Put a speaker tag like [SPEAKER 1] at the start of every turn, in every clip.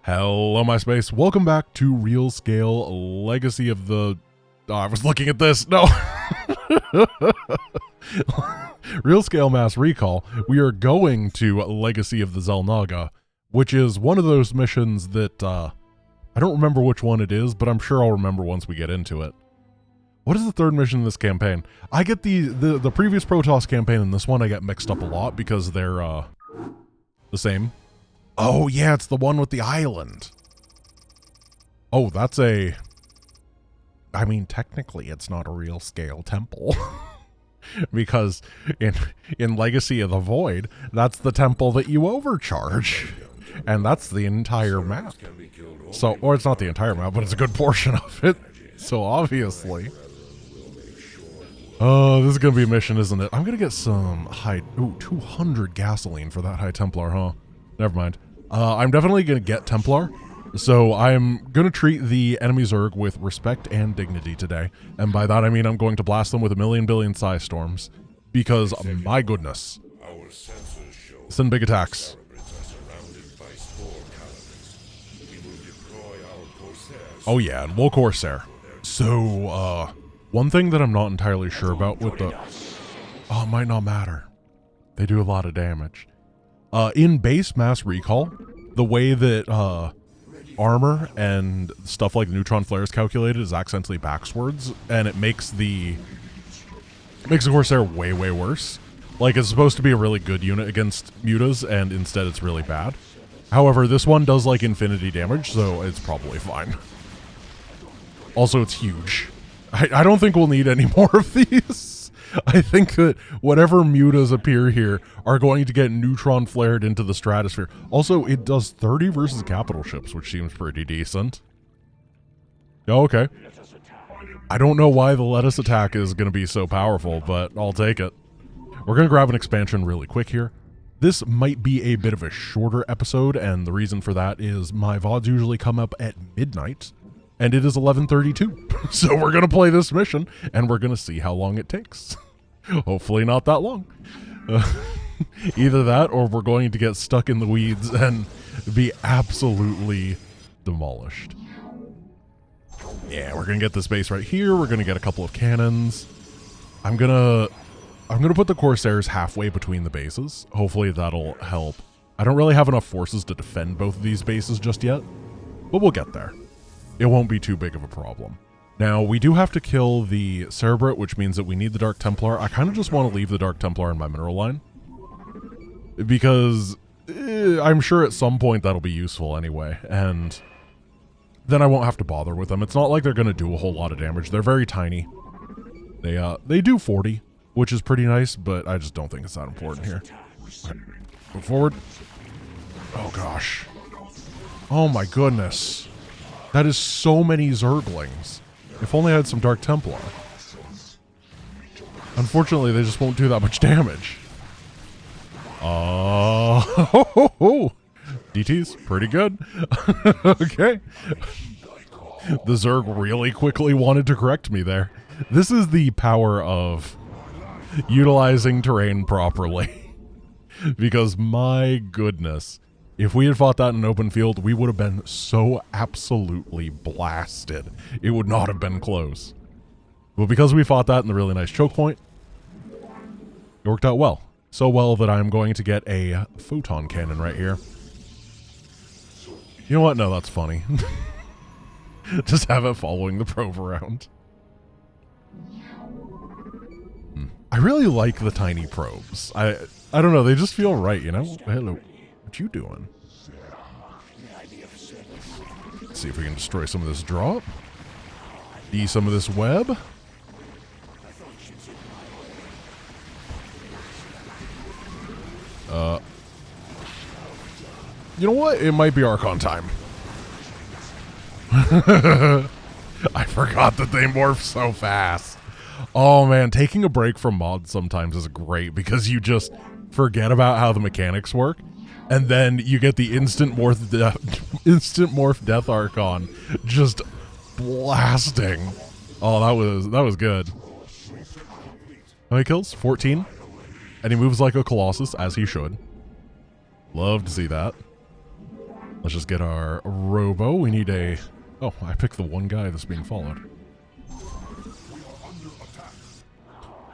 [SPEAKER 1] Hello, my space. Welcome back to Real Scale Legacy of the... Oh, I was looking at this. No. Real Scale Mass Recall. We are going to Legacy of the Xel'Naga, which is one of those missions that, I don't remember which one it is, but I'm sure I'll remember once we get into it. What is the third mission in this campaign? I get the previous Protoss campaign and this one I get mixed up a lot because they're, the same. Oh, yeah, it's the one with the island. Oh, that's a... I mean, technically, it's not a real scale temple. Because in Legacy of the Void, that's the temple that you overcharge. And that's the entire map. So, or it's not the entire map, but it's a good portion of it. So, obviously. Oh, this is going to be a mission, isn't it? I'm going to get some high... Ooh, 200 gasoline for that High Templar, huh? Never mind. I'm definitely going to get Templar, so I'm going to treat the enemy Zerg with respect and dignity today, and by that I mean I'm going to blast them with a million billion Psi Storms, because, my goodness, send big attacks. Oh yeah, and we'll Corsair. So, one thing that I'm not entirely sure about with the... Oh, it might not matter. They do a lot of damage. In base mass recall, the way that armor and stuff like the neutron flare is calculated is accidentally backwards, and it makes the Corsair way worse. Like, it's supposed to be a really good unit against mutas, and instead it's really bad. However, this one does like infinity damage, so it's probably fine. Also, it's huge. I don't think we'll need any more of these. I think that whatever mutas appear here are going to get neutron flared into the stratosphere. Also, it does 30 versus capital ships, which seems pretty decent. Oh, okay. I don't know why the lettuce attack is going to be so powerful, but I'll take it. We're going to grab an expansion really quick here. This might be a bit of a shorter episode, and the reason for that is my VODs usually come up at midnight, and it is 11:32. So we're going to play this mission, and we're going to see how long it takes. Hopefully not that long. Either that, or we're going to get stuck in the weeds and be absolutely demolished. Yeah, we're going to get this base right here. We're going to get a couple of cannons. I'm going to put the Corsairs halfway between the bases. Hopefully that'll help. I don't really have enough forces to defend both of these bases just yet, but we'll get there. It won't be too big of a problem. Now, we do have to kill the Cerebrate, which means that we need the Dark Templar. I kind of just want to leave the Dark Templar in my mineral line, because I'm sure at some point that'll be useful anyway, and then I won't have to bother with them. It's not like they're going to do a whole lot of damage. They're very tiny. They do 40, which is pretty nice, but I just don't think it's that important here. Right. Move forward. Oh, gosh. Oh, my goodness. That is so many Zerglings. If only I had some Dark Templar. Unfortunately, they just won't do that much damage. DT's pretty good. Okay. The Zerg really quickly wanted to correct me there. This is the power of utilizing terrain properly. Because my goodness, if we had fought that in an open field, we would have been so absolutely blasted. It would not have been close. But because we fought that in the really nice choke point, it worked out well. So well that I'm going to get a photon cannon right here. You know what? No, that's funny. Just have it following the probe around. I really like the tiny probes. I don't know, they just feel right, you know? Hello. What you doing? Let's see if we can destroy some of this drop. Some of this web. You know what? It might be Archon time. I forgot that they morph so fast. Oh man, taking a break from mods sometimes is great because you just forget about how the mechanics work. And then you get the instant morph death Archon just blasting. Oh, that was good. How many kills? 14. And he moves like a Colossus, as he should. Love to see that. Let's just get our robo. We need a... Oh, I picked the one guy that's being followed.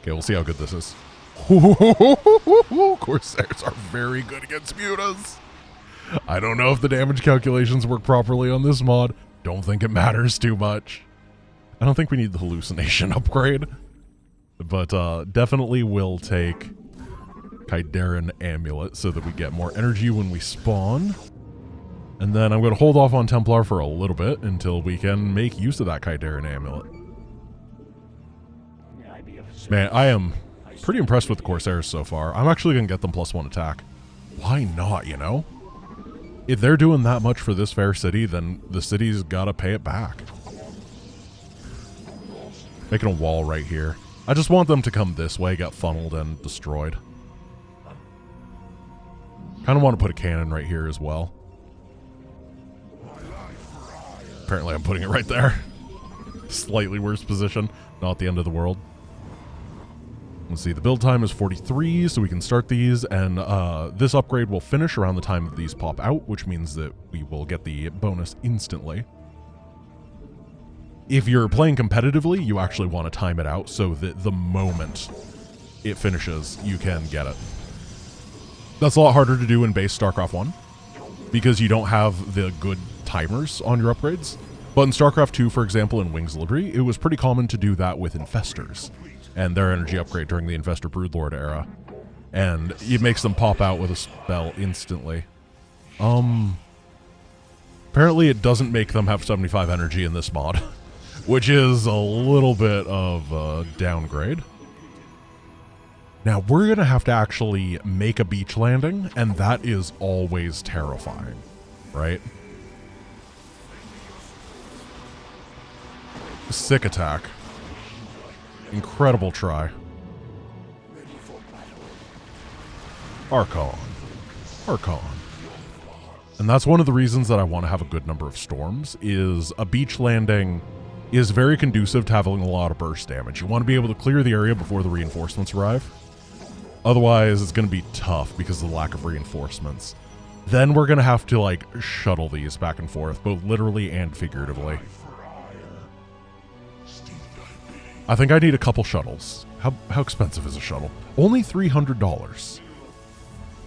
[SPEAKER 1] Okay, we'll see how good this is. Corsairs are very good against mutas. I don't know if the damage calculations work properly on this mod. Don't think it matters too much. I don't think we need the hallucination upgrade. But definitely will take Kaidaran Amulet so that we get more energy when we spawn. And then I'm going to hold off on Templar for a little bit until we can make use of that Kaidaran Amulet. Man, I am pretty impressed with the Corsairs so far. I'm actually going to get them +1 attack. Why not, you know? If they're doing that much for this fair city, then the city's got to pay it back. Making a wall right here. I just want them to come this way, get funneled and destroyed. Kind of want to put a cannon right here as well. Apparently I'm putting it right there. Slightly worse position. Not the end of the world. Let's see, the build time is 43, so we can start these, and this upgrade will finish around the time that these pop out, which means that we will get the bonus instantly. If you're playing competitively, you actually want to time it out so that the moment it finishes, you can get it. That's a lot harder to do in base StarCraft 1, because you don't have the good timers on your upgrades. But in StarCraft 2, for example, in Wings Livery, it was pretty common to do that with Infestors and their energy upgrade during the Infestor Broodlord era. And it makes them pop out with a spell instantly. Apparently it doesn't make them have 75 energy in this mod, which is a little bit of a downgrade. Now, we're going to have to actually make a beach landing, and that is always terrifying, right? Sick attack. Incredible try. Archon. Archon. And that's one of the reasons that I want to have a good number of storms, is a beach landing is very conducive to having a lot of burst damage. You want to be able to clear the area before the reinforcements arrive. Otherwise, it's going to be tough because of the lack of reinforcements. Then we're going to have to, like, shuttle these back and forth, both literally and figuratively. I think I need a couple shuttles. How expensive is a shuttle? Only $300.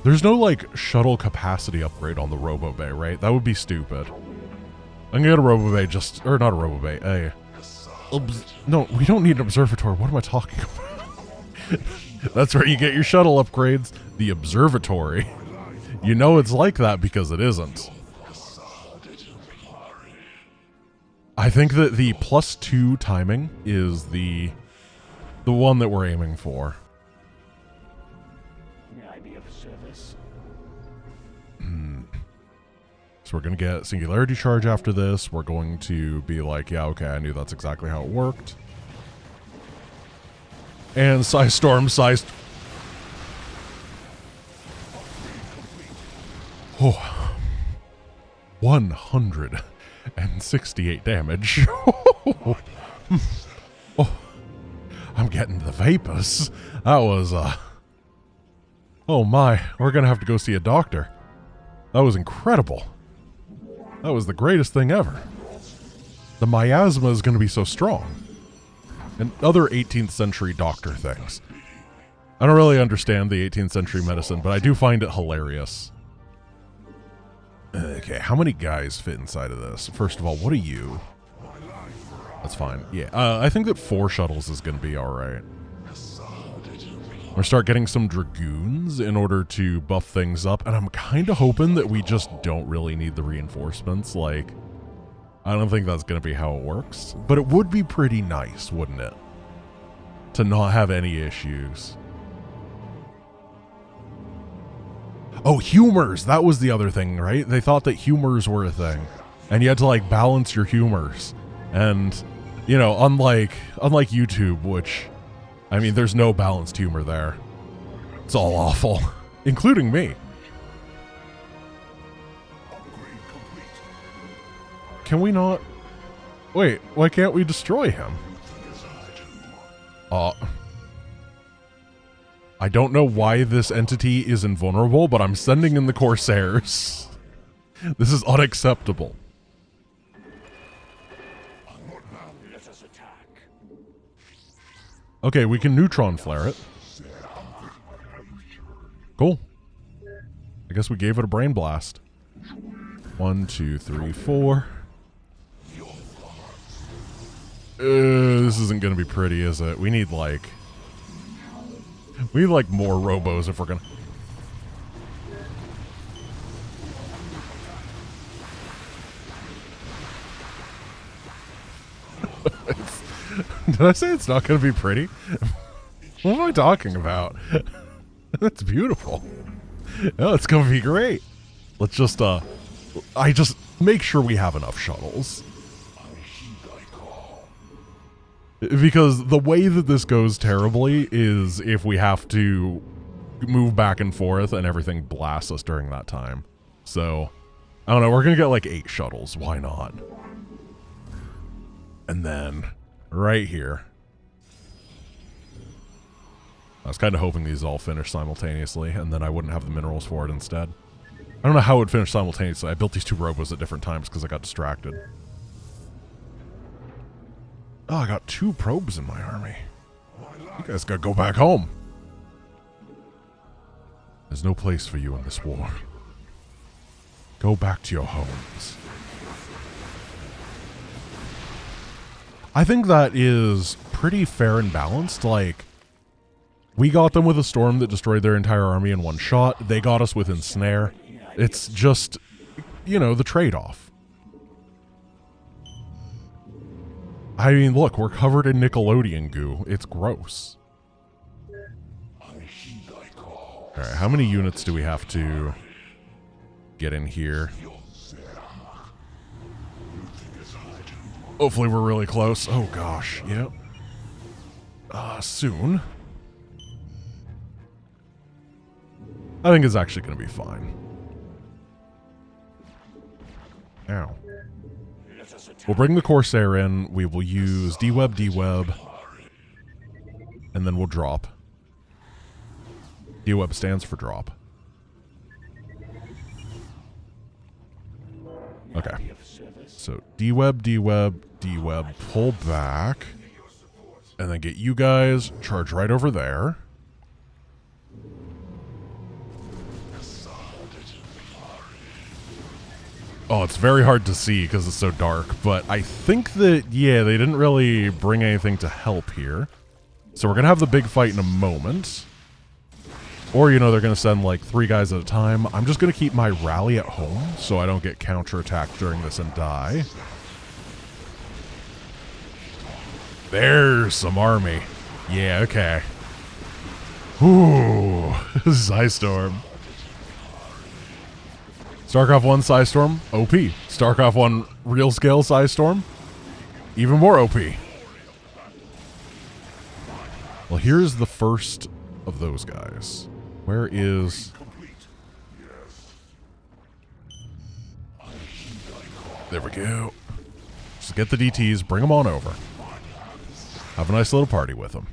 [SPEAKER 1] There's no, like, shuttle capacity upgrade on the Robo Bay, right? That would be stupid. I'm gonna get a Robo Bay or not a Robo Bay, no, we don't need an observatory. What am I talking about? That's where you get your shuttle upgrades. The observatory. You know it's like that because it isn't. I think that the +2 timing is the one that we're aiming for. So we're going to get Singularity Charge after this. We're going to be like, yeah, okay, I knew that's exactly how it worked. And Size Storm, Size... Oh. 168 damage. Oh. I'm getting the vapors. That was, oh my, we're going to have to go see a doctor. That was incredible. That was the greatest thing ever. The miasma is going to be so strong. And other 18th century doctor things. I don't really understand the 18th century medicine, but I do find it hilarious. Okay, how many guys fit inside of this? First of all, what are you? That's fine. Yeah, I think that 4 shuttles is going to be alright. I'm going to start getting some Dragoons in order to buff things up, and I'm kind of hoping that we just don't really need the reinforcements. Like, I don't think that's going to be how it works, but it would be pretty nice, wouldn't it? To not have any issues. Oh, humors! That was the other thing, right? They thought that humors were a thing, and you had to, like, balance your humors. And, you know, unlike YouTube, which... I mean, there's no balanced humor there. It's all awful. Including me. Can we not... Wait, why can't we destroy him? I don't know why this entity is invulnerable, but I'm sending in the Corsairs. This is unacceptable.
[SPEAKER 2] Let us attack.
[SPEAKER 1] Okay, we can neutron flare it. Cool. I guess we gave it a brain blast. 1, 2, 3, 4. This isn't gonna be pretty, is it? We need like more robos if we're gonna. Did I say it's not gonna be pretty? What am I talking about? That's beautiful. No, it's gonna be great. Let's just I just make sure we have enough shuttles. Because the way that this goes terribly is if we have to move back and forth and everything blasts us during that time. So, I don't know, we're gonna get like 8 shuttles. Why not? And then, right here. I was kind of hoping these all finish simultaneously, and then I wouldn't have the minerals for it instead. I don't know how it would finish simultaneously. I built these 2 robos at different times because I got distracted. Oh, I got 2 probes in my army. You guys gotta go back home. There's no place for you in this war. Go back to your homes. I think that is pretty fair and balanced. Like, we got them with a storm that destroyed their entire army in one shot. They got us with ensnare. It's just, you know, the trade-off. I mean, look, we're covered in Nickelodeon goo. It's gross. Alright, how many units do we have to get in here? Hopefully we're really close. Oh gosh, yep. Soon. I think it's actually going to be fine. Ow. We'll bring the Corsair in, we will use D-Web, D-Web, and then we'll drop. D-Web stands for drop. Okay. So D-Web, D-Web, D-Web, pull back, and then get you guys, charge right over there. Oh, it's very hard to see because it's so dark, but I think that, yeah, they didn't really bring anything to help here. So we're going to have the big fight in a moment. Or, you know, they're going to send like 3 guys at a time. I'm just going to keep my rally at home so I don't get counterattacked during this and die. There's some army. Yeah, okay. Ooh, Psystorm. StarCraft 1 Psystorm, OP. StarCraft 1 real scale Psystorm, even more OP. Well, here's the first of those guys. Where is... There we go. Just get the DTs, bring them on over. Have a nice little party with them.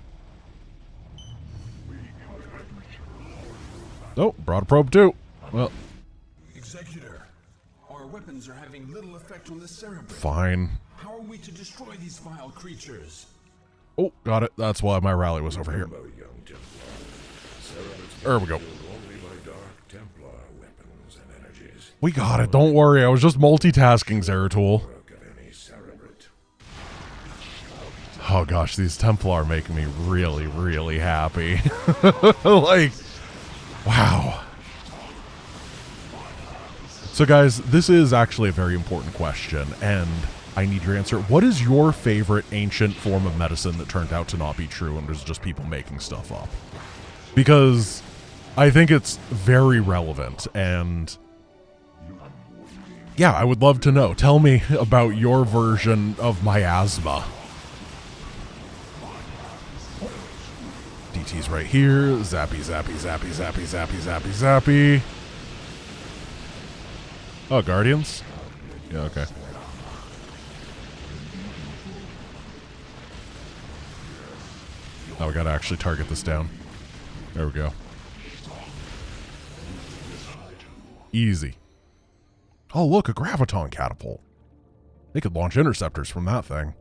[SPEAKER 1] Oh, brought a probe too. Well...
[SPEAKER 3] Executor, our weapons are having little effect on the cerebrate.
[SPEAKER 1] Fine.
[SPEAKER 3] How are we to destroy these vile creatures?
[SPEAKER 1] Oh, got it. That's why my rally was over here. There we go. We got it. Don't worry. I was just multitasking, Zeratul. Oh gosh, these Templar make me really, really happy. Like, wow. So guys, this is actually a very important question, and I need your answer. What is your favorite ancient form of medicine that turned out to not be true and was just people making stuff up? Because I think it's very relevant, and yeah, I would love to know. Tell me about your version of miasma. DT's right here. Zappy, zappy, zappy, zappy, zappy, zappy, zappy. Oh, Guardians? Yeah, okay. Oh, we gotta actually target this down. There we go. Easy. Oh, look, a graviton catapult. They could launch interceptors from that thing.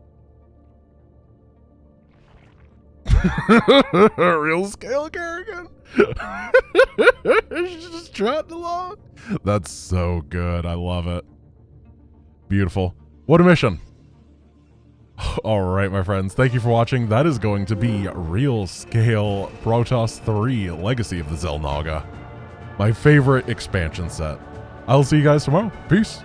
[SPEAKER 1] Real scale Kerrigan. She's just trotting along. That's so good. I love it. Beautiful. What a mission. All right, my friends. Thank you for watching. That is going to be Real Scale Protoss 3 Legacy of the Xel'Naga. My favorite expansion set. I'll see you guys tomorrow. Peace.